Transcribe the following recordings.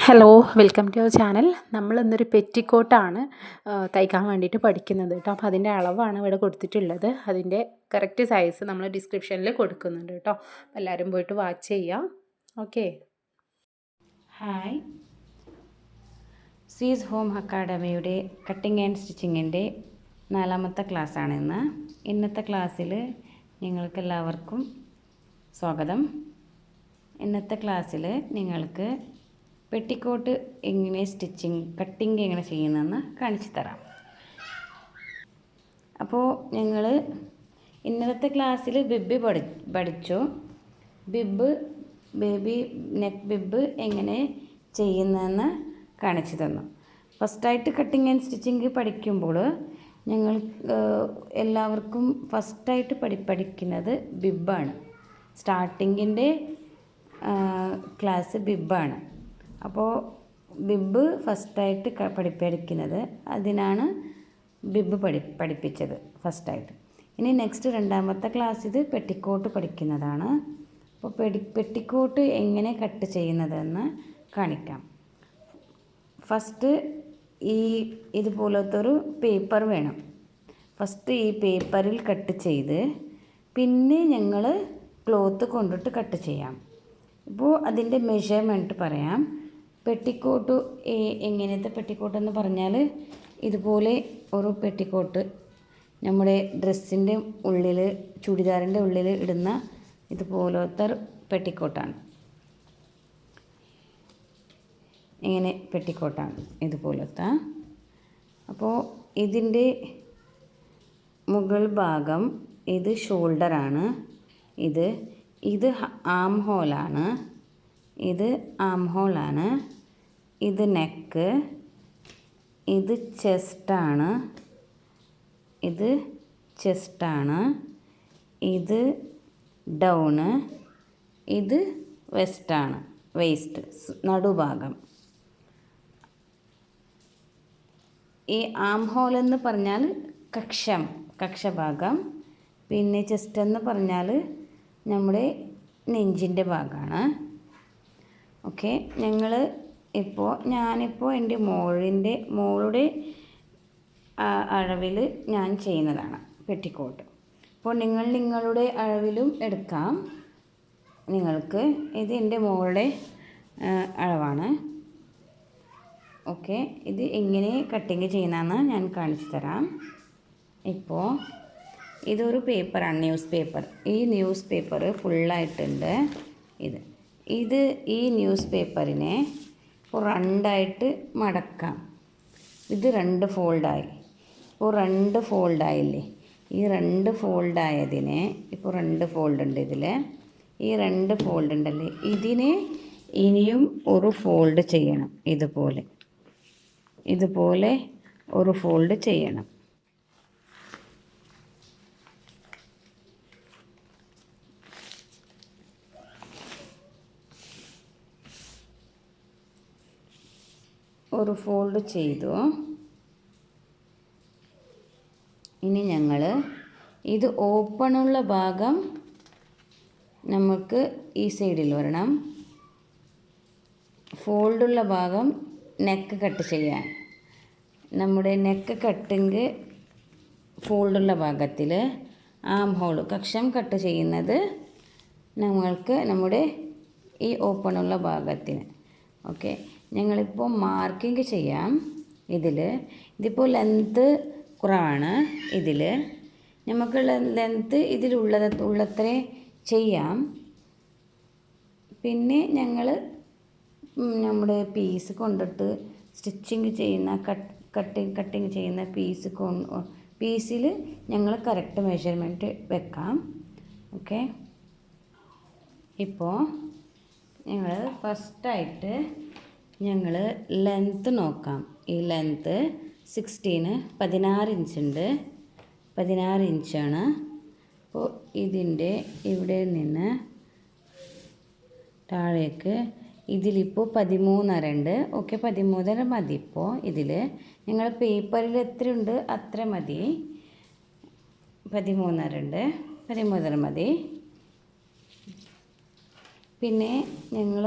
Hello, welcome to our channel. നമ്മൾ ഇന്നൊരു പെറ്റിക്കോട്ടാണ് തയ്ക്കാൻ വേണ്ടിയിട്ട് പഠിക്കുന്നത് കേട്ടോ. അപ്പോൾ അതിൻ്റെ അളവാണ് ഇവിടെ കൊടുത്തിട്ടുള്ളത്. അതിൻ്റെ കറക്റ്റ് സൈസ് നമ്മൾ ഡിസ്ക്രിപ്ഷനിൽ കൊടുക്കുന്നുണ്ട് കേട്ടോ. എല്ലാവരും പോയിട്ട് വാച്ച് ചെയ്യാം. ഓക്കെ. ഹായ്, സീസ് ഹോം അക്കാഡമിയുടെ കട്ടിങ് ആൻഡ് സ്റ്റിച്ചിങ്ങിൻ്റെ 4ാമത്തെ ക്ലാസ്സാണ് ഇന്നത്തെ ക്ലാസ്സിൽ നിങ്ങൾക്കെല്ലാവർക്കും സ്വാഗതം. ഇന്നത്തെ ക്ലാസ്സിൽ നിങ്ങൾക്ക് പെറ്റിക്കോട്ട് എങ്ങനെ കട്ടിങ് എങ്ങനെ ചെയ്യുന്നതെന്ന് കാണിച്ചു തരാം. അപ്പോൾ ഞങ്ങൾ ഇന്നത്തെ ക്ലാസ്സിൽ ബിബ് പഠിച്ചു. ബേബി നെക്ക് ബിബ് എങ്ങനെ ചെയ്യുന്നതെന്ന് കാണിച്ചു തന്നു. ഫസ്റ്റായിട്ട് കട്ടിങ് ആൻഡ് സ്റ്റിച്ചിങ് പഠിക്കുമ്പോൾ ഞങ്ങൾ എല്ലാവർക്കും ഫസ്റ്റായിട്ട് പഠിക്കുന്നത് ബിബാണ്. സ്റ്റാർട്ടിങ്ങിൻ്റെ ക്ലാസ് ബിബാണ്. അപ്പോൾ ബിബ് ഫസ്റ്റായിട്ട് പഠിക്കുന്നത് അതിനാണ് ബിബ് പഠിപ്പിച്ചത് ഫസ്റ്റായിട്ട്. ഇനി നെക്സ്റ്റ് 2ാമത്തെ ക്ലാസ് ഇത് പെറ്റിക്കോട്ട് പഠിക്കുന്നതാണ്. അപ്പോൾ പെറ്റിക്കോട്ട് എങ്ങനെ കട്ട് ചെയ്യുന്നതെന്ന് കാണിക്കാം. ഫസ്റ്റ് ഇതുപോലത്തെ ഒരു പേപ്പർ വേണം. ഫസ്റ്റ് ഈ പേപ്പറിൽ കട്ട് ചെയ്ത് പിന്നെ ഞങ്ങൾ ക്ലോത്ത് കൊണ്ടിട്ട് കട്ട് ചെയ്യാം. ഇപ്പോൾ അതിൻ്റെ മെഷർമെൻറ്റ് പറയാം. പെറ്റിക്കോട്ട് എങ്ങനത്തെ പെറ്റിക്കോട്ടെന്ന് പറഞ്ഞാൽ ഇതുപോലെ ഒരു പെറ്റിക്കോട്ട് നമ്മുടെ ഡ്രസ്സിൻ്റെ ഉള്ളിൽ ചുരിദാറിൻ്റെ ഉള്ളിൽ ഇടുന്ന ഇതുപോലത്തെ പെറ്റിക്കോട്ടാണ്. ഇങ്ങനെ പെറ്റിക്കോട്ടാണ് ഇതുപോലത്തെ. അപ്പോൾ ഇതിൻ്റെ മുകൾ ഭാഗം ഇത് ഷോൾഡറാണ്. ഇത് ആം ഹോളാണ്. ഇത് നെക്ക്, ഇത് ചെസ്റ്റാണ്, ഇത് ഡൗണ്, ഇത് വേസ്റ്റ് നടുഭാഗം. ഈ ആം ഹോൾ എന്ന് പറഞ്ഞാൽ കക്ഷഭാഗം. പിന്നെ ചെസ്റ്റ് എന്ന് പറഞ്ഞാൽ നമ്മുടെ നെഞ്ചിൻ്റെ ഭാഗമാണ്. ഓക്കെ. ഞാനിപ്പോൾ എൻ്റെ മോളുടെ അളവിൽ ഞാൻ ചെയ്യുന്നതാണ് പെറ്റിക്കോട്ട്. അപ്പോൾ നിങ്ങളുടെ അളവിലും എടുക്കാം നിങ്ങൾക്ക്. ഇത് എൻ്റെ മോളുടെ അളവാണ്. ഓക്കെ. ഇത് എങ്ങനെ കട്ടിങ് ചെയ്യുന്നതെന്ന് ഞാൻ കാണിച്ചു തരാം. ഇപ്പോൾ ഇതൊരു പേപ്പറാണ്, ന്യൂസ് പേപ്പർ. ഈ ന്യൂസ് പേപ്പർ ഫുള്ളായിട്ടുണ്ട്. ഈ ന്യൂസ് പേപ്പറിനെ 2ആയിട്ട് മടക്കാം. ഇത് 2 ഫോൾഡായി. ഇപ്പോൾ 2 ഫോൾഡായില്ലേ? ഈ 2 ഫോൾഡായതിനെ ഇപ്പോൾ 2 ഫോൾഡ് ഉണ്ട് ഇതിൽ. ഈ 2 ഫോൾഡ് ഉണ്ടല്ലേ, ഇതിനെ ഇനിയും ഒരു ഫോൾഡ് ചെയ്യണം. ഇതുപോലെ ഒരു ഫോൾഡ് ചെയ്യണം. ഒരു ഫോൾഡ് ചെയ്തു. ഇനി ഞങ്ങൾ ഇത് ഓപ്പണുള്ള ഭാഗം നമുക്ക് ഈ സൈഡിൽ വരണം. ഫോൾഡുള്ള ഭാഗം നെക്ക് കട്ട് ചെയ്യാൻ. നമ്മുടെ നെക്ക് കട്ടിങ് ഫോൾഡുള്ള ഭാഗത്തിൽ ആം ഹോൾ കക്ഷം കട്ട് ചെയ്യുന്നത് നമ്മൾക്ക് നമ്മുടെ ഈ ഓപ്പണുള്ള ഭാഗത്തിന്. ഓക്കെ. ഞങ്ങളിപ്പോൾ മാർക്കിങ് ചെയ്യാം. ഇതിപ്പോൾ ലെന്ത് കുറവാണ്. നമുക്ക് ലെന്ത് ഉള്ളത്രേ ചെയ്യാം. പിന്നെ ഞങ്ങൾ നമ്മുടെ പീസ് കൊണ്ടിട്ട് സ്റ്റിച്ചിങ് ചെയ്യുന്ന കട്ടിങ് ചെയ്യുന്ന പീസിൽ ഞങ്ങൾ കറക്റ്റ് മെഷർമെൻറ്റ് വെക്കാം. ഓക്കെ. ഇപ്പോൾ ഞങ്ങൾ ഫസ്റ്റായിട്ട് ലെന്ത് നോക്കാം. ഈ ലെന്ത് 16 ഇഞ്ചുണ്ട്. 16 ഇഞ്ചാണ്. അപ്പോൾ ഇതിൻ്റെ ഇവിടെ നിന്ന് താഴേക്ക് ഇതിലിപ്പോൾ 13.5 ഉണ്ട്. ഓക്കെ. 13.5 മതി. ഇപ്പോൾ ഞങ്ങൾ പേപ്പറിൽ എത്രയുണ്ട് അത്ര മതി. 13.5 ഉണ്ട്. 13.5 മതി. പിന്നെ ഞങ്ങൾ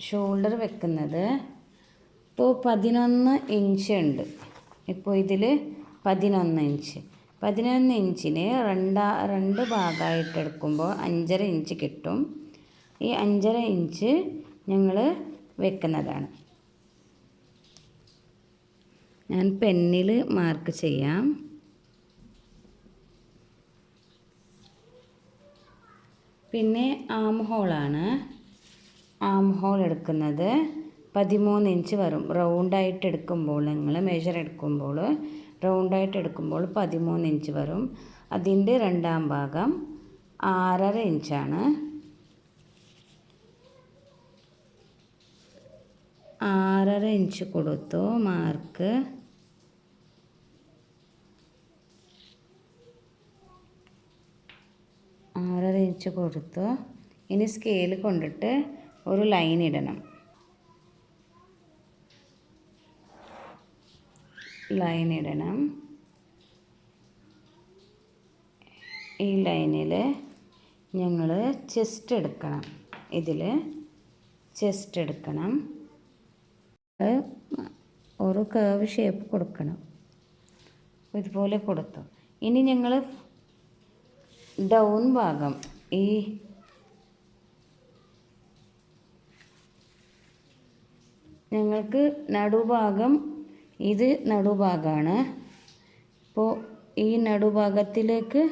ഷോൾഡർ വെക്കുന്നത് ഇപ്പോൾ 11 ഇഞ്ച് ഉണ്ട്. ഇപ്പോൾ ഇതിൽ 11 ഇഞ്ച് 11 ഇഞ്ചിന് രണ്ട് ഭാഗമായിട്ട് എടുക്കുമ്പോൾ 5.5 ഇഞ്ച് കിട്ടും. ഈ 5.5 ഇഞ്ച് ഞങ്ങൾ വെക്കുന്നതാണ്. ഞാൻ പെന്നിൽ മാർക്ക് ചെയ്യാം. പിന്നെ ആം ഹോളാണ്. ആം ഹോൾ എടുക്കുന്നത് 13 ഇഞ്ച് വരും. റൗണ്ടായിട്ട് എടുക്കുമ്പോൾ നിങ്ങൾ മെഷർ എടുക്കുമ്പോൾ റൗണ്ടായിട്ട് എടുക്കുമ്പോൾ 13 ഇഞ്ച് വരും. അതിൻ്റെ രണ്ടാം ഭാഗം 6.5 ഇഞ്ചാണ്. 6.5 ഇഞ്ച് കൊടുത്തു മാർക്ക്. ഇഞ്ച് കൊടുത്തു. ഇനി സ്കെയിൽ കൊണ്ടിട്ട് ഒരു ലൈൻ ഇടണം. ഈ ലൈനിൽ ഞങ്ങൾ ചെസ്റ്റ് എടുക്കണം. ഇതിൽ ചെസ്റ്റ് എടുക്കണം. ഒരു കർവ് ഷേപ്പ് കൊടുക്കണം. ഇതുപോലെ കൊടുത്തു. ഇനി ഞങ്ങൾ ഡൗൺ ഭാഗം ഈ ഞങ്ങൾക്ക് നടുഭാഗം ഇത് നടുഭാഗമാണ്. അപ്പോൾ ഈ നടുഭാഗത്തിലേക്ക്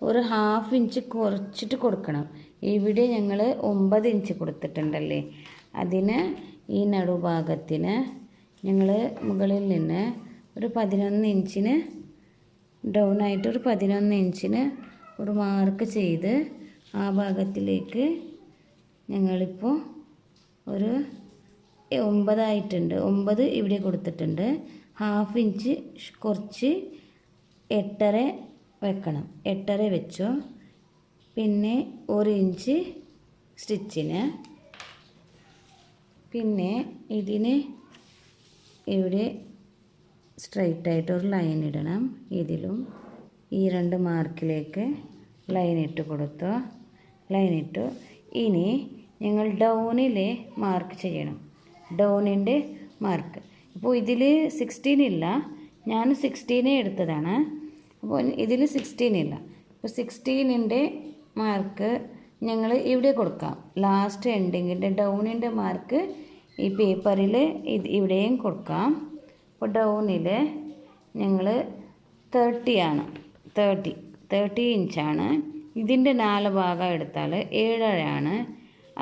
ഒരു 1/2 ഇഞ്ച് കുറച്ചിട്ട് കൊടുക്കണം. ഇവിടെ ഞങ്ങൾ 9 ഇഞ്ച് കൊടുത്തിട്ടുണ്ടല്ലേ, അതിന് ഈ നടുഭാഗത്തിന് ഞങ്ങൾ മുകളിൽ നിന്ന് ഒരു 11 ഇഞ്ചിന് ഡൗൺ ആയിട്ട് ഒരു 11 ഇഞ്ചിന് ഒരു മാർക്ക് ചെയ്ത് ആ ഭാഗത്തിലേക്ക് ഞങ്ങളിപ്പോൾ ഒരു 9 ആയിട്ടുണ്ട്. 9 ഇവിടെ കൊടുത്തിട്ടുണ്ട്. 1/2 ഇഞ്ച് കുറച്ച് 8.5 വെക്കണം. 8.5 വെച്ചോ. പിന്നെ 1 ഇഞ്ച് സ്റ്റിച്ചിന്. പിന്നെ ഇതിന് ഇവിടെ സ്ട്രൈറ്റ് ആയിട്ട് ഒരു ലൈൻ ഇടണം. ഇതിലും ഈ 2 മാർക്കിലേക്ക് ലൈൻ ഇട്ട് കൊടുത്തു. ലൈൻ ഇട്ടു. ഇനി ഞങ്ങൾ ഡൗണിൽ മാർക്ക് ചെയ്യണം. ഡൗണിൻ്റെ മാർക്ക് ഇപ്പോൾ ഇതിൽ 16 ഇല്ല, ഞാൻ 16 എടുത്തതാണ്. അപ്പോൾ ഇതിൽ 16 ഇല്ല. അപ്പോൾ 16ൻ്റെ മാർക്ക് ഞങ്ങൾ ഇവിടെ കൊടുക്കാം. ലാസ്റ്റ് എൻഡിങ്ങിൻ്റെ ഡൗണിൻ്റെ മാർക്ക് ഈ പേപ്പറിൽ ഇവിടെയും കൊടുക്കാം. അപ്പോൾ ഡൗണിൽ ഞങ്ങൾ 30 ആണ്. 30 ഇഞ്ചാണ്. ഇതിൻ്റെ 4 ഭാഗം എടുത്താൽ 7.5 ആണ്.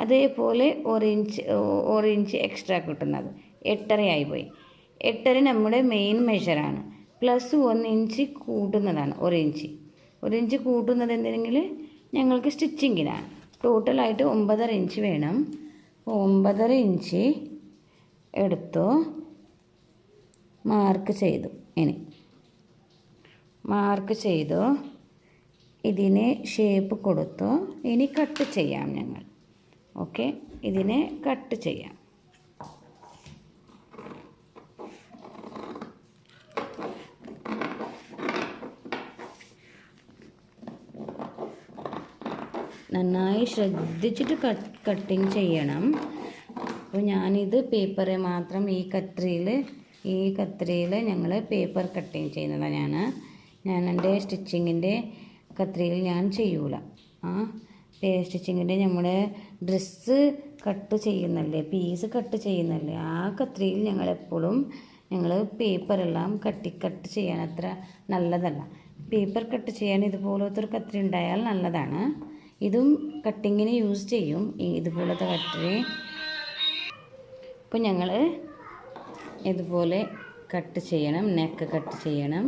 അതേപോലെ 1 ഇഞ്ച് എക്സ്ട്രാ കിട്ടുന്നത് 8.5 ആയിപ്പോയി. 8.5 നമ്മുടെ മെയിൻ മെഷറാണ്. പ്ലസ് 1 ഇഞ്ച് കൂട്ടുന്നതാണ്. 1 ഇഞ്ച് കൂട്ടുന്നത് എന്തെങ്കിൽ ഞങ്ങൾക്ക് സ്റ്റിച്ചിങ്ങിനാണ്. ടോട്ടലായിട്ട് 9.5 ഇഞ്ച് വേണം. 9.5 ഇഞ്ച് എടുത്തു മാർക്ക് ചെയ്തു. ഇനി മാർക്ക് ചെയ്തു. ഇതിനെ ഷേപ്പ് കൊടുത്തു. ഇനി കട്ട് ചെയ്യാം ഞങ്ങൾ. ഓക്കെ, ഇതിനെ കട്ട് ചെയ്യാം. നന്നായി ശ്രദ്ധിച്ചിട്ട് കട്ടിങ് ചെയ്യണം. അപ്പോൾ ഞാനിത് പേപ്പറെ മാത്രം ഈ കത്രിയിൽ ഞങ്ങൾ പേപ്പർ കട്ടിങ് ചെയ്യുന്നതാണ്. ഞാൻ എൻ്റെ സ്റ്റിച്ചിങ്ങിൻ്റെ കത്രിയിൽ ഞാൻ ചെയ്യൂല. സ്റ്റിച്ചിങ്ങിൻ്റെ നമ്മുടെ ഡ്രസ്സ് കട്ട് ചെയ്യുന്നല്ലേ, പീസ് കട്ട് ചെയ്യുന്നല്ലേ, ആ കത്രിയിൽ ഞങ്ങളെപ്പോഴും പേപ്പറെല്ലാം കട്ട് ചെയ്യാൻ അത്ര നല്ലതല്ല. പേപ്പർ കട്ട് ചെയ്യാൻ ഇതുപോലത്തെ ഒരു കത്രി ഉണ്ടായാൽ നല്ലതാണ്. ഇതും കട്ടിങ്ങിന് യൂസ് ചെയ്യും ഇതുപോലത്തെ കത്രി. അപ്പോൾ ഞങ്ങൾ ഇതുപോലെ കട്ട് ചെയ്യണം. നെക്ക് കട്ട് ചെയ്യണം.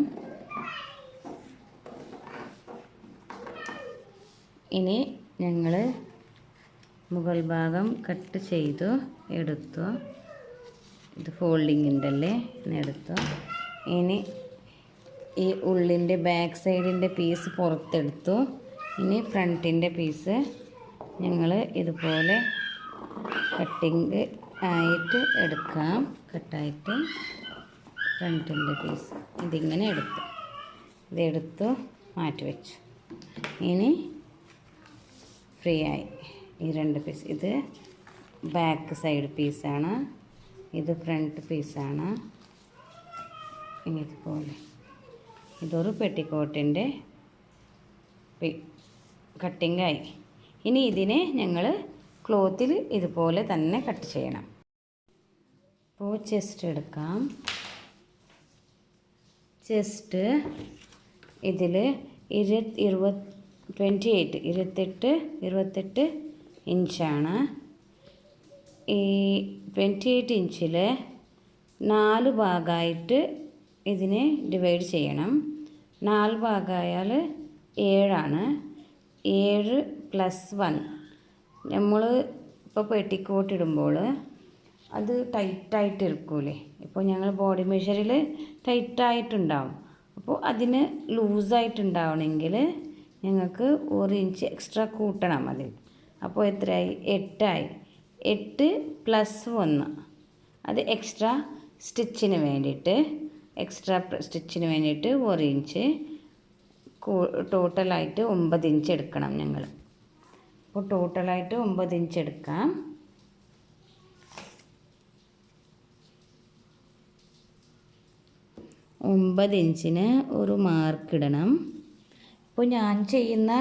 ഇനി ഞങ്ങൾ മുകൾ ഭാഗം കട്ട് ചെയ്തു എടുത്തു. ഇത് ഫോൾഡിങ്ങിൻ്റെ അല്ലേ, എടുത്തു. ഇനി ഈ ഉള്ളിൻ്റെ ബാക്ക് സൈഡിൻ്റെ പീസ് പുറത്തെടുത്തു. ഇനി ഫ്രണ്ടിൻ്റെ പീസ് ഞങ്ങൾ ഇതുപോലെ കട്ടിങ് ആയിട്ട് എടുക്കാം. കട്ടായിട്ട് ഫ്രണ്ടിൻ്റെ പീസ് ഇതിങ്ങനെ ഇതെടുത്തു മാറ്റി വെച്ചു. ഇനി ഫ്രീ ആയി ഈ 2 പീസ്. ഇത് ബാക്ക് സൈഡ് പീസാണ്, ഇത് ഫ്രണ്ട് പീസാണ്. ഇനി ഇതുപോലെ ഇതൊരു പെറ്റിക്കോട്ടിൻ്റെ കട്ടിങ്ങായി. ഇനി ഇതിനെ ഞങ്ങൾ ക്ലോത്തിൽ ഇതുപോലെ തന്നെ കട്ട് ചെയ്യണം. അപ്പോൾ ചെസ്റ്റ് എടുക്കാം. ചെസ്റ്റ് ഇതിൽ 28 ഇഞ്ചാണ്. ഈ 28 ഇഞ്ചിൽ 4 ഭാഗമായിട്ട് ഇതിനെ ഡിവൈഡ് ചെയ്യണം. 4 ഭാഗമായാൽ 7ആണ്. 7 + 1. നമ്മൾ ഇപ്പോൾ പെറ്റിക്കോട്ട് ഇടുമ്പോൾ അത് ടൈറ്റായിട്ട് ഇരിക്കൂലേ. ഇപ്പോൾ ഞങ്ങൾ ബോഡി മെഷറിൽ ടൈറ്റായിട്ടുണ്ടാവും. അപ്പോൾ അതിന് ലൂസായിട്ടുണ്ടാവണമെങ്കിൽ ഞങ്ങൾക്ക് 1 ഇഞ്ച് എക്സ്ട്രാ കൂട്ടണം അതിൽ. അപ്പോൾ എത്രയായി? 8ആയി. 8 + 1 അത് എക്സ്ട്രാ സ്റ്റിച്ചിന് വേണ്ടിയിട്ട് 1 ഇഞ്ച് ടോട്ടലായിട്ട് 9 ഇഞ്ച് എടുക്കണം ഞങ്ങൾ. അപ്പോൾ ടോട്ടലായിട്ട് 9 ഇഞ്ച് എടുക്കാം. 9 ഇഞ്ചിന് ഒരു മാർക്കിടണം. ഇപ്പോൾ ഞാൻ ചെയ്യുന്ന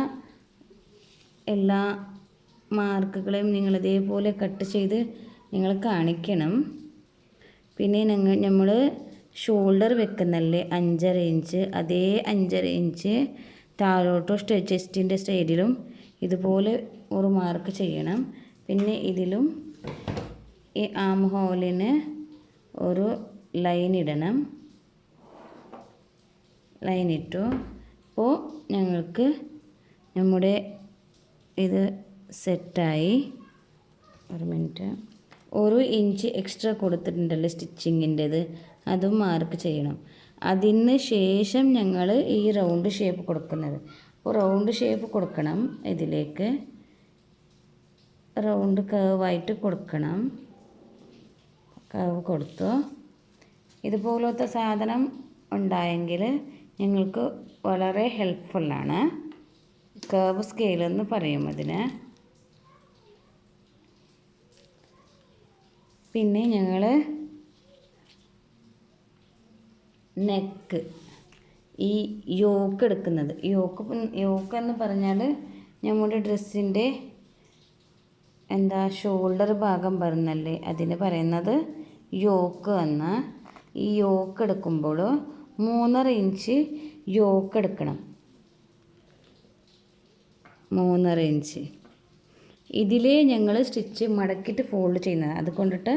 എല്ലാ മാർക്കുകളെയും നിങ്ങൾ ഇതേപോലെ കട്ട് ചെയ്ത് നിങ്ങൾ കാണിക്കണം. പിന്നെ നമ്മൾ ഷോൾഡർ വെക്കുന്നല്ലേ 5.5 ഇഞ്ച്, അതേ 5.5 ഇഞ്ച് താഴോട്ടോ ചെസ്റ്റിൻ്റെ സൈഡിലും ഇതുപോലെ ഒരു മാർക്ക് ചെയ്യണം. പിന്നെ ഇതിലും ഈ ആം ഹോളിന് ഒരു ലൈൻ ഇടണം. ലൈൻ ഇട്ടു. അപ്പോൾ ഞങ്ങൾക്ക് നമ്മുടെ ഇത് സെറ്റായി. 1 മിനിറ്റ്. 1 ഇഞ്ച് എക്സ്ട്രാ കൊടുത്തിട്ടുണ്ടല്ലോ സ്റ്റിച്ചിങ്ങിൻ്റെത്, അതും മാർക്ക് ചെയ്യണം. അതിന് ശേഷം ഞങ്ങൾ ഈ റൗണ്ട് ഷേപ്പ് കൊടുക്കുന്നത്. അപ്പോൾ റൗണ്ട് ഷേപ്പ് കൊടുക്കണം. ഇതിലേക്ക് റൗണ്ട് കർവായിട്ട് കൊടുക്കണം. കർവ് കൊടുത്തു. ഇതുപോലത്തെ സാധനം ഉണ്ടായെങ്കിൽ ഞങ്ങൾക്ക് വളരെ ഹെൽപ്ഫുള്ളാണ്. കർവ് സ്കെയിലെന്ന് പറയും അതിന്. പിന്നെ ഞങ്ങൾ നെക്ക് ഈ യോക്ക് എടുക്കുന്നത്. യോക്ക് എന്ന് പറഞ്ഞാൽ നമ്മുടെ ഡ്രസ്സിൻ്റെ ഷോൾഡർ ഭാഗം പറഞ്ഞല്ലേ, അതിന് പറയുന്നത് യോക്ക് എന്ന്. ഈ യോക്ക് എടുക്കുമ്പോൾ 3.5 ഇഞ്ച് യോക്ക് എടുക്കണം. 3.5 ഇഞ്ച് ഇതിലേ ഞങ്ങൾ സ്റ്റിച്ച് മടക്കിയിട്ട് ഫോൾഡ് ചെയ്യുന്നത്. അതുകൊണ്ടിട്ട്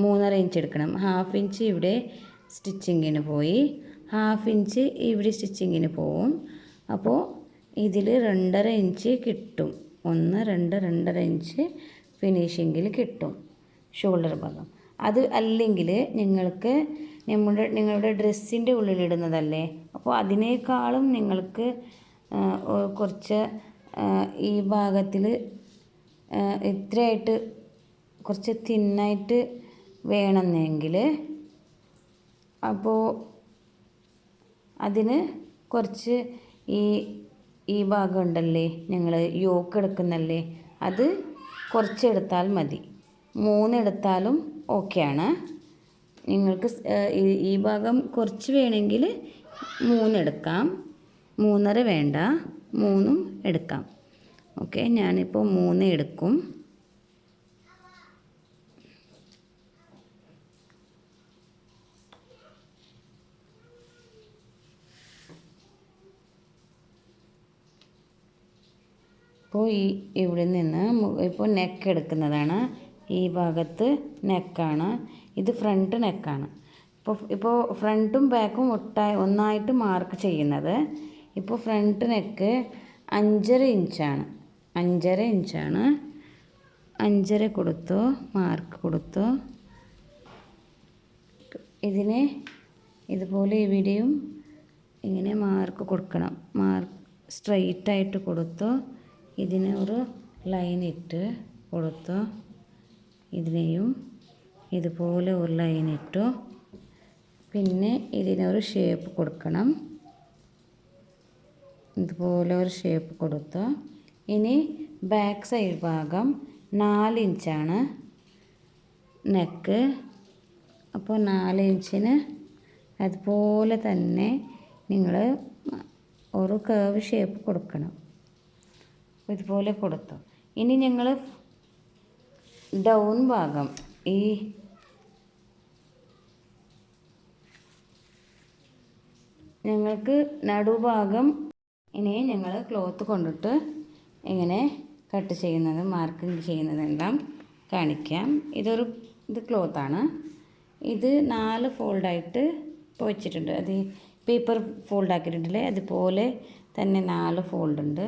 3.5 ഇഞ്ച് എടുക്കണം. 1/2 ഇഞ്ച് ഇവിടെ സ്റ്റിച്ചിങ്ങിന് പോയി, 1/2 ഇഞ്ച് ഇവിടെ സ്റ്റിച്ചിങ്ങിന് പോവും. അപ്പോൾ ഇതിൽ 2.5 ഇഞ്ച് കിട്ടും. 1, 2, 2.5 ഇഞ്ച് ഫിനിഷിങ്ങിൽ കിട്ടും ഷോൾഡർ ഭാഗം. അത് അല്ലെങ്കിൽ നിങ്ങളുടെ ഡ്രസ്സിൻ്റെ ഉള്ളിലിടുന്നതല്ലേ, അപ്പോൾ അതിനേക്കാളും നിങ്ങൾക്ക് കുറച്ച് ഈ ഭാഗത്തിൽ ഇത്രയായിട്ട് കുറച്ച് തിന്നായിട്ട് വേണമെന്നെങ്കിൽ അപ്പോൾ അതിന് കുറച്ച് ഈ ഭാഗം ഉണ്ടല്ലേ, ഞങ്ങൾ യോക്ക് എടുക്കുന്നല്ലേ, അത് കുറച്ചെടുത്താൽ മതി. 3 എടുത്താലും ഓക്കെയാണ്. നിങ്ങൾക്ക് ഈ ഭാഗം കുറച്ച് വേണമെങ്കിൽ 3 എടുക്കാം. 3.5 വേണ്ട, 3 എടുക്കാം. ഓക്കെ, ഞാനിപ്പോൾ 3 എടുക്കും. ഇപ്പോൾ ഇവിടെ നിന്ന് ഇപ്പോൾ നെക്ക് എടുക്കുന്നതാണ്. ഈ ഭാഗത്ത് നെക്കാണ്, ഇത് ഫ്രണ്ട് നെക്കാണ്. ഇപ്പോൾ ഫ്രണ്ടും ബാക്കും ഒന്നായിട്ട് മാർക്ക് ചെയ്യുന്നത്. ഇപ്പോൾ ഫ്രണ്ട് നെക്ക് 5.5 ഇഞ്ചാണ്. 5.5 ഇഞ്ചാണ്. 5.5 കൊടുത്തു, മാർക്ക് കൊടുത്തു. ഇതിനെ ഇതുപോലെ ഇവിടെയും ഇങ്ങനെ മാർക്ക് കൊടുക്കണം. മാർക്ക് സ്ട്രെയിറ്റായിട്ട് കൊടുത്തു. ഇതിന് ഒരു ലൈൻ ഇട്ട് കൊടുത്തു. ഇതിനെയും ഇതുപോലെ ഒരു ലൈൻ ഇട്ടു. പിന്നെ ഇതിനൊരു ഷേപ്പ് കൊടുക്കണം. ഇതുപോലെ ഒരു ഷേപ്പ് കൊടുത്തു. ഇനി ബാക്ക് സൈഡ് ഭാഗം 4 ഇഞ്ചാണ്. നെക്ക്. അപ്പോൾ 4 ഇഞ്ചിന് അതുപോലെ തന്നെ നിങ്ങൾ ഒരു കർവ് ഷേപ്പ് കൊടുക്കണം. ഇതുപോലെ കൊടുത്തു. ഇനി ഞങ്ങൾ ഡൗൺ ഭാഗം ഈ ഞങ്ങൾക്ക് നടുഭാഗം ഇനി ഞങ്ങൾ ക്ലോത്ത് കൊണ്ടിട്ട് ഇങ്ങനെ കട്ട് ചെയ്യുന്നത് മാർക്കിങ് ചെയ്യുന്നതെല്ലാം കാണിക്കാം. ഇത് ക്ലോത്താണ്. ഇത് 4 ഫോൾഡായിട്ട് വെച്ചിട്ടുണ്ട്. അത് പേപ്പർ ഫോൾഡാക്കിയിട്ടുണ്ടല്ലേ, അതുപോലെ തന്നെ 4 ഫോൾഡുണ്ട്.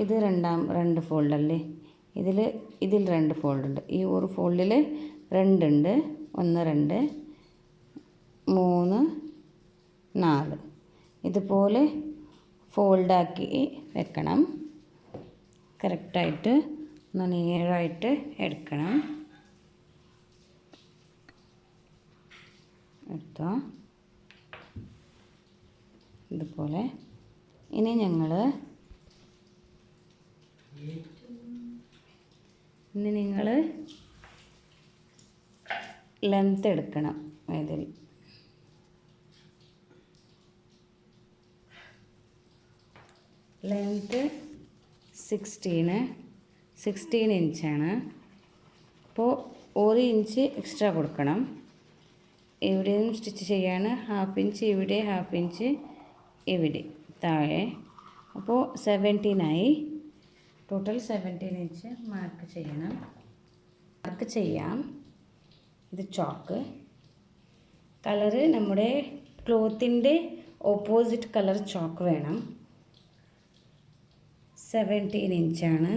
ഇത് 2 ഫോൾഡല്ലേ, ഇതിൽ 2 ഫോൾഡുണ്ട്. ഈ ഒരു ഫോൾഡിൽ 2 ഉണ്ട്. 1 2 3 4 ഇതുപോലെ ഫോൾഡാക്കി വെക്കണം. കറക്റ്റായിട്ട് നേരായിട്ട് എടുക്കണം. എടുത്തോ ഇതുപോലെ. ഇനി നിങ്ങൾ ലെങ്ത് എടുക്കണം. ഇതിൽ ലെങ്ത്ത് 16 ഇഞ്ചാണ്. അപ്പോൾ 1 ഇഞ്ച് എക്സ്ട്രാ കൊടുക്കണം. ഇവിടെയും സ്റ്റിച്ച് ചെയ്യാണ് 1/2 ഇഞ്ച് ഇവിടെ, 1/2 ഇഞ്ച് ഇവിടെ താഴെ. അപ്പോൾ 17 ടോട്ടൽ 17 ഇഞ്ച് മാർക്ക് ചെയ്യണം. മാർക്ക് ചെയ്യാം. ഇത് ചോക്ക് കളറ് നമ്മുടെ ക്ലോത്തിൻ്റെ ഓപ്പോസിറ്റ് കളർ ചോക്ക് വേണം. 17 ഇഞ്ചാണ്.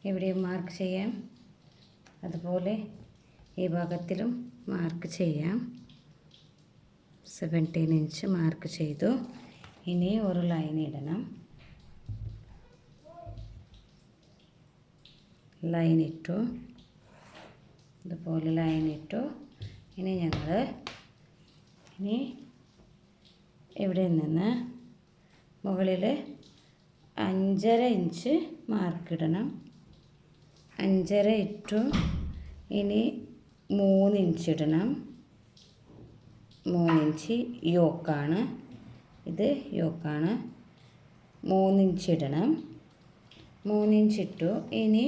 എവിടെയും മാർക്ക് ചെയ്യാം. അതുപോലെ ഈ ഭാഗത്തിലും മാർക്ക് ചെയ്യാം. 17 ഇഞ്ച് മാർക്ക് ചെയ്തു. ഇനി ഒരു ലൈൻ ഇടണം. ലൈൻ ഇട്ടു. ഇതുപോലെ ലൈൻ ഇട്ടു. ഇനി ഇവിടെ നിന്ന് മുകളിൽ 5.5 ഇഞ്ച് മാർക്കിടണം. 5.5 ഇട്ടു. ഇനി 3 ഇഞ്ച് ഇടണം. 3 ഇഞ്ച് യോക്കാണ്. ഇത് യോക്കാണ്. 3 ഇഞ്ച് ഇടണം. 3 ഇഞ്ച് ഇട്ടു. ഇനി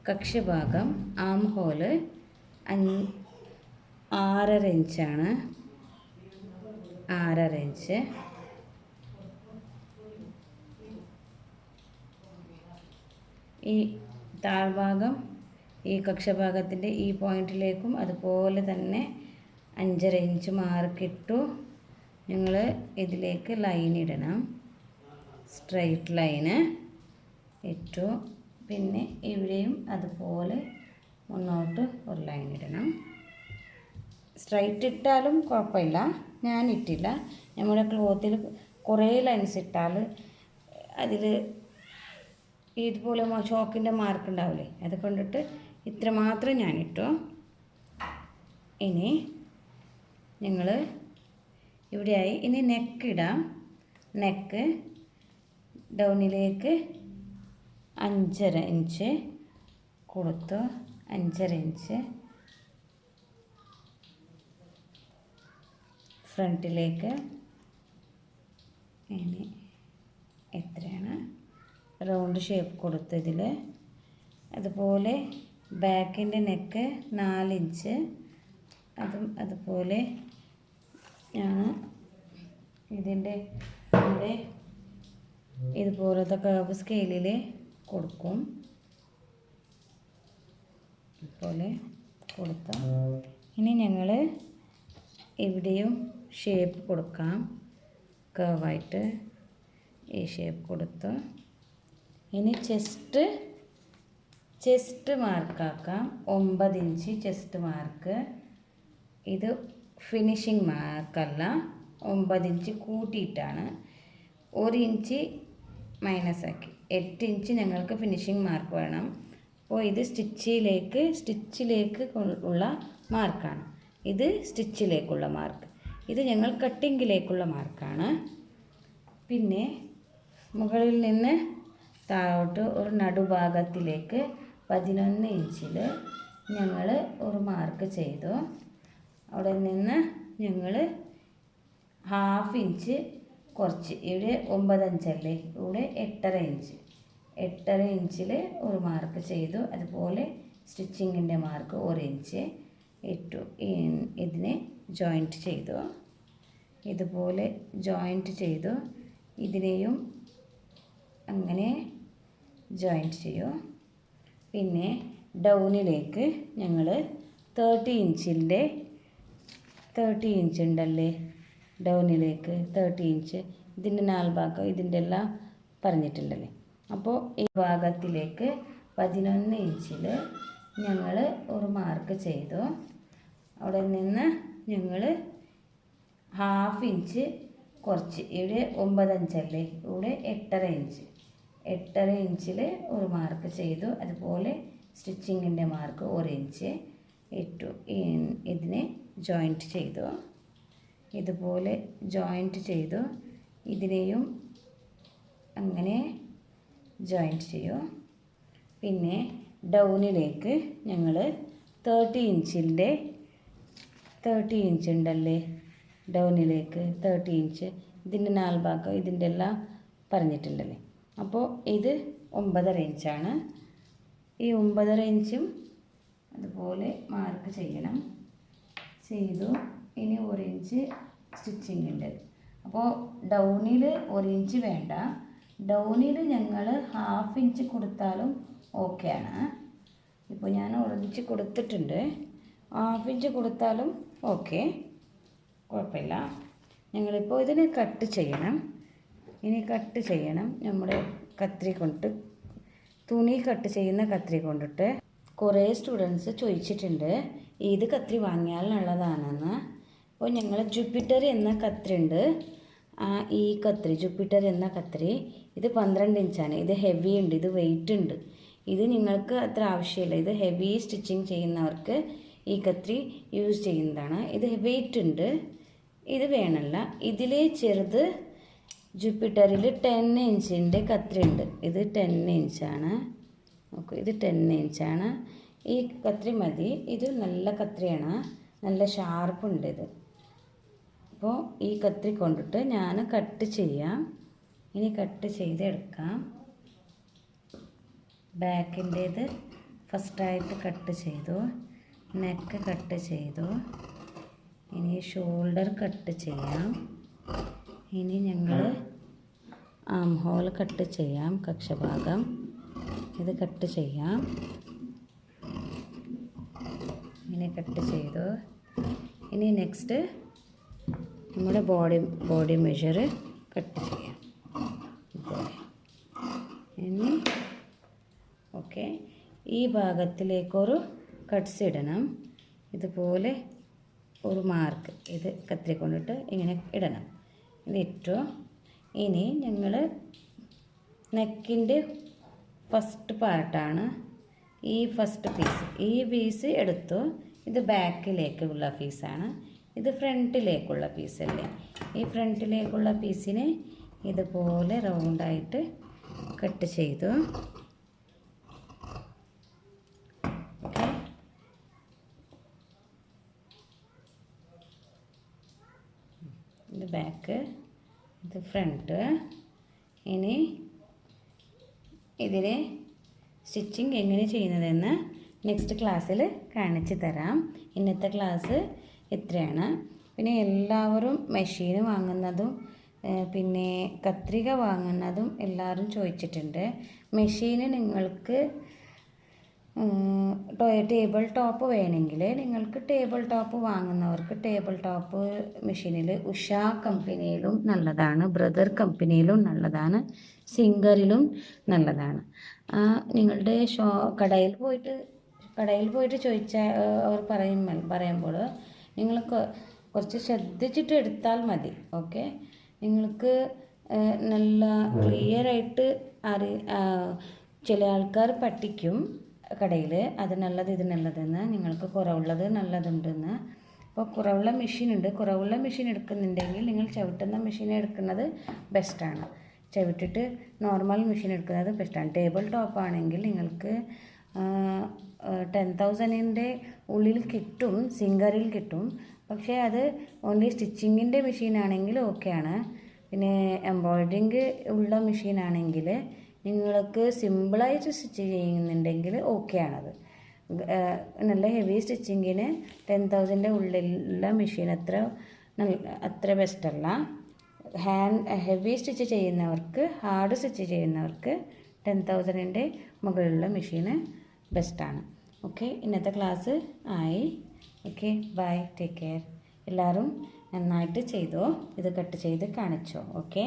കക്ഷഭാഗം ആം ഹോള് 6.5 ഇഞ്ചാണ്. 6.5 ഇഞ്ച്. ഈ താഴ്ഭാഗം ഈ കക്ഷഭാഗത്തിൻ്റെ ഈ പോയിൻറ്റിലേക്കും അതുപോലെ തന്നെ 5.5 ഇഞ്ച് മാർക്കിട്ടു. നിങ്ങൾ ഇതിലേക്ക് ലൈൻ ഇടണം. സ്ട്രൈറ്റ് ലൈന് ഇട്ടു. പിന്നെ ഇവിടെയും അതുപോലെ മുന്നോട്ട് ഒരു ലൈൻ ഇടണം. സ്ട്രൈറ്റ് ഇട്ടാലും കുഴപ്പമില്ല, ഞാൻ ഇട്ടില്ല. നമ്മുടെ ക്ലോത്തിൽ കുറേ ലൈൻസ് ഇട്ടാൽ അതിൽ ഇതുപോലെ ചോക്കിൻ്റെ മാർക്ക് ഉണ്ടാവില്ലേ, അത് കൊണ്ടിട്ട് ഇത്ര മാത്രം ഞാനിട്ടു. ഇനി നിങ്ങൾ ഇവിടെയായി. ഇനി നെക്ക് ഇടാം. നെക്ക് ഡൗണിലേക്ക് 5.5 ഇഞ്ച് കൊടുത്തു. 5.5 ഇഞ്ച് ഫ്രണ്ടിലേക്ക്. ഇനി എത്രയാണ് റൗണ്ട് ഷേപ്പ് കൊടുത്തതിൽ. അതുപോലെ ബാക്കിൻ്റെ നെക്ക് 4 ഇഞ്ച്. അതുപോലെ ഞാൻ ഇതിൻ്റെ ഇവിടെ ഇതുപോലത്തെ കർവ് സ്കെയിലിൽ കൊടുക്കും. ഇതുപോലെ കൊടുത്ത. ഇനി ഞങ്ങൾ ഇവിടെയും ഷേപ്പ് കൊടുക്കാം. കർവായിട്ട് ഈ ഷേപ്പ് കൊടുത്തു. ഇനി ചെസ്റ്റ് മാർക്കാക്കാം. 9 inch chest mark. ഇത് ഫിനിഷിങ് മാർക്കല്ല, 9 ഇഞ്ച് കൂട്ടിയിട്ടാണ്. 1 ഇഞ്ച് മൈനസ് ആക്കി 8 ഇഞ്ച് ഞങ്ങൾക്ക് ഫിനിഷിങ് മാർക്ക് വേണം. അപ്പോൾ ഇത് സ്റ്റിച്ചിലേക്ക് ഉള്ള മാർക്കാണ്. ഇത് സ്റ്റിച്ചിലേക്കുള്ള മാർക്ക്. ഇത് ഞങ്ങൾ കട്ടിങ്ങിലേക്കുള്ള മാർക്കാണ്. പിന്നെ മുകളിൽ നിന്ന് താഴോട്ട് ഒരു നടുഭാഗത്തിലേക്ക് 11 ഇഞ്ചിൽ ഞങ്ങൾ ഒരു മാർക്ക് ചെയ്തു. അവിടെ നിന്ന് ഞങ്ങൾ ഹാഫ് ഇഞ്ച് കുറച്ച്, ഇവിടെ 9 ഇഞ്ചല്ലേ, ഇവിടെ 8.5 ഇഞ്ച്, 8.5 ഇഞ്ചിൽ ഒരു മാർക്ക് ചെയ്തു. അതുപോലെ സ്റ്റിച്ചിങ്ങിൻ്റെ മാർക്ക് 1 ഇഞ്ച് ഇട്ടു. ഇതിനെ ജോയിൻറ്റ് ചെയ്തു. ഇതുപോലെ ജോയിൻറ്റ് ചെയ്തു. ഇതിനെയും അങ്ങനെ ജോയിൻറ്റ് ചെയ്യൂ. പിന്നെ ഡൗണിലേക്ക് ഞങ്ങൾ 30 ഇഞ്ച് ഉണ്ടല്ലേ, ഡൗണിലേക്ക് 30 ഇഞ്ച്, ഇതിൻ്റെ 4 ഭാഗം ഇതിൻ്റെ എല്ലാം പറഞ്ഞിട്ടുണ്ടല്ലേ. അപ്പോൾ ഈ ഭാഗത്തിലേക്ക് 11 ഇഞ്ചിൽ ഞങ്ങൾ ഒരു മാർക്ക് ചെയ്തു. അവിടെ നിന്ന് ഞങ്ങൾ ഹാഫ് ഇഞ്ച് കുറച്ച്, ഇവിടെ 9 ഇഞ്ചല്ലേ, ഇവിടെ 8.5 ഇഞ്ച്, 8.5 ഇഞ്ചിൽ ഒരു മാർക്ക് ചെയ്തു. അതുപോലെ സ്റ്റിച്ചിങ്ങിൻ്റെ മാർക്ക് 1 ഇഞ്ച് ഇട്ടു. ഇതിനെ ജോയിൻറ്റ് ചെയ്തു. ഇതുപോലെ ജോയിൻറ്റ് ചെയ്തു. ഇതിനെയും അങ്ങനെ ജോയിൻറ്റ് ചെയ്യൂ. പിന്നെ ഡൗണിലേക്ക് ഞങ്ങൾ 30 ഇഞ്ച് ഉണ്ടല്ലേ, ഡൗണിലേക്ക് 30 ഇഞ്ച്, ഇതിൻ്റെ 4 ഭാഗം ഇതിൻ്റെ എല്ലാം പറഞ്ഞിട്ടുണ്ടല്ലേ. അപ്പോൾ ഇത് 9.5 ഇഞ്ചാണ്. ഈ 9.5 ഇഞ്ചും അതുപോലെ മാർക്ക് ചെയ്യണം. ചെയ്തു. ഇനി 1 ഇഞ്ച് സ്റ്റിച്ചിങ് ഉണ്ട്. അപ്പോൾ ഡൗണിൽ 1 ഇഞ്ച് വേണ്ട, ഡൗണിൽ ഞങ്ങൾ ഹാഫ് ഇഞ്ച് കൊടുത്താലും ഓക്കെ ആണ്. ഇപ്പോൾ ഞാൻ 1 ഇഞ്ച് കൊടുത്തിട്ടുണ്ട്, ഹാഫ് ഇഞ്ച് കൊടുത്താലും ഓക്കെ, കുഴപ്പമില്ല. ഞങ്ങളിപ്പോൾ ഇതിനെ കട്ട് ചെയ്യണം. ഇനി കട്ട് ചെയ്യണം നമ്മുടെ കത്രി കൊണ്ട്, തുണി കട്ട് ചെയ്യുന്ന കത്രി കൊണ്ടിട്ട്. കുറേ സ്റ്റുഡൻസ് ചോദിച്ചിട്ടുണ്ട് ഏത് കത്രി വാങ്ങിയാൽ നല്ലതാണെന്ന്. അപ്പോൾ ഞങ്ങൾ ജൂപ്പിറ്റർ എന്ന കത്രി ഉണ്ട്, ഈ കത്രി ജൂപ്പിറ്റർ എന്ന കത്രി, ഇത് 12 ഇഞ്ചാണ്. ഇത് ഹെവി ഉണ്ട്, ഇത് വെയിറ്റ് ഉണ്ട്. ഇത് നിങ്ങൾക്ക് അത്ര ആവശ്യമില്ല. ഇത് ഹെവി സ്റ്റിച്ചിങ് ചെയ്യുന്നവർക്ക് ഈ കത്രി യൂസ് ചെയ്യുന്നതാണ്. ഇത് വെയിറ്റ് ഉണ്ട്, ഇത് വേണമല്ല. ഇതിലെ ചെറുത് ജൂപ്പിറ്ററിൽ 10 ഇഞ്ചിൻ്റെ കത്രി ഉണ്ട്. ഇത് 10 ഇഞ്ചാണ്. ഓക്കെ, ഇത് 10 ഇഞ്ചാണ്. ഈ കത്രി മതി. ഇത് നല്ല കത്രിയാണ്, നല്ല ഷാർപ്പുണ്ട് ഇത്. അപ്പോൾ ഈ കത്രി കൊണ്ടിട്ട് ഞാൻ കട്ട് ചെയ്യാം. ഇനി കട്ട് ചെയ്തെടുക്കാം. ബാക്കിൻ്റേത് ഫസ്റ്റായിട്ട് കട്ട് ചെയ്തു, നെക്ക് കട്ട് ചെയ്തു. ഇനി ഷോൾഡർ കട്ട് ചെയ്യാം. ഇനി ഞങ്ങൾ ആം ഹോൾ കട്ട് ചെയ്യാം, കക്ഷഭാഗം ഇത് കട്ട് ചെയ്യാം. ഇങ്ങനെ കട്ട് ചെയ്തു. ഇനി നെക്സ്റ്റ് നമ്മുടെ ബോഡി മെഷർ കട്ട് ചെയ്യാം. ഇനി ഓക്കെ, ഈ ഭാഗത്തിലേക്കൊരു കട്ട്സ് ഇടണം. ഇതുപോലെ ഒരു മാർക്ക് ഇത് കത്രി കൊണ്ടിട്ട് ഇങ്ങനെ ഇടണം. ഇത് ഇട്ടു. ഇനി ഞങ്ങൾ നെക്കിൻ്റെ ഫസ്റ്റ് പാർട്ടാണ് ഈ ഫസ്റ്റ് പീസ്. ഈ പീസ് എടുത്തു. ഇത് ബാക്കിലേക്കുള്ള പീസാണ്, ഇത് ഫ്രണ്ടിലേക്കുള്ള പീസല്ലേ. ഈ ഫ്രണ്ടിലേക്കുള്ള പീസിനെ ഇതുപോലെ റൗണ്ടായിട്ട് കട്ട് ചെയ്തു. ഓക്കെ, ഇത് ബാക്ക്, ഇത് ഫ്രണ്ട്. ഇനി ഇതിനെ സ്റ്റിച്ചിങ് എങ്ങനെ ചെയ്യുന്നതെന്ന് നെക്സ്റ്റ് ക്ലാസ്സിൽ കാണിച്ചു തരാം. ഇന്നത്തെ ക്ലാസ് ഇത്രയാണ്. പിന്നെ എല്ലാവരും മെഷീൻ വാങ്ങുന്നതും പിന്നെ കത്രിക വാങ്ങുന്നതും എല്ലാവരും ചോദിച്ചിട്ടുണ്ട്. മെഷീന് നിങ്ങൾക്ക് ടേബിൾ ടോപ്പ് വേണമെങ്കിൽ നിങ്ങൾക്ക് ടേബിൾ ടോപ്പ് വാങ്ങുന്നവർക്ക് ടേബിൾ ടോപ്പ് മെഷീനിൽ ഉഷ കമ്പനിയിലും നല്ലതാണ്, ബ്രദർ കമ്പനിയിലും നല്ലതാണ്, സിംഗറിലും നല്ലതാണ്. നിങ്ങളുടെ കടയിൽ പോയിട്ട് ചോദിച്ചാൽ അവർ പറയുമ്പോൾ നിങ്ങൾ കുറച്ച് ശ്രദ്ധിച്ചിട്ട് എടുത്താൽ മതി. ഓക്കെ, നിങ്ങൾക്ക് നല്ല ക്ലിയറായിട്ട് ചില ആൾക്കാർ പഠിക്കും കടയിൽ അത് നല്ലത് ഇത് നല്ലതെന്ന്, നിങ്ങൾക്ക് കുറവുള്ളത് നല്ലതുണ്ടെന്ന്. അപ്പോൾ കുറവുള്ള മെഷീനുണ്ട്. കുറവുള്ള മെഷീൻ എടുക്കുന്നുണ്ടെങ്കിൽ നിങ്ങൾ ചവിട്ടുന്ന മെഷീൻ എടുക്കുന്നത് ബെസ്റ്റാണ്. ചവിട്ടിട്ട് നോർമൽ മെഷീൻ എടുക്കുന്നത് ബെസ്റ്റാണ്. ടേബിൾ ടോപ്പ് ആണെങ്കിൽ നിങ്ങൾക്ക് 10,000-ൻ്റെ ഉള്ളിൽ കിട്ടും, സിംഗറിൽ കിട്ടും. പക്ഷേ അത് ഓൺലി സ്റ്റിച്ചിങ്ങിൻ്റെ മെഷീനാണെങ്കിൽ ഓക്കെയാണ്. പിന്നെ എംബ്രോയ്ഡറിങ് ഉള്ള മെഷീനാണെങ്കിൽ നിങ്ങൾക്ക് സിമ്പിളായിട്ട് സ്റ്റിച്ച് ചെയ്യുന്നുണ്ടെങ്കിൽ ഓക്കെയാണത്. നല്ല ഹെവി സ്റ്റിച്ചിങ്ങിന് 10,000-ൻ്റെ ഉള്ളിലുള്ള മെഷീൻ അത്ര ബെസ്റ്റല്ല. ഹെവി സ്റ്റിച്ച് ചെയ്യുന്നവർക്ക്, ഹാർഡ് സ്റ്റിച്ച് ചെയ്യുന്നവർക്ക് 10,000-ൻ്റെ മുകളിലുള്ള മെഷീന് ബെസ്റ്റാണ്. ഓക്കെ, ഇന്നത്തെ ക്ലാസ് ആയി. Okay, bye, take care. എല്ലാവരും നന്നായിട്ട് ചെയ്തോ. ഇത് കട്ട് ചെയ്ത് കാണിച്ചോ. ഓക്കെ.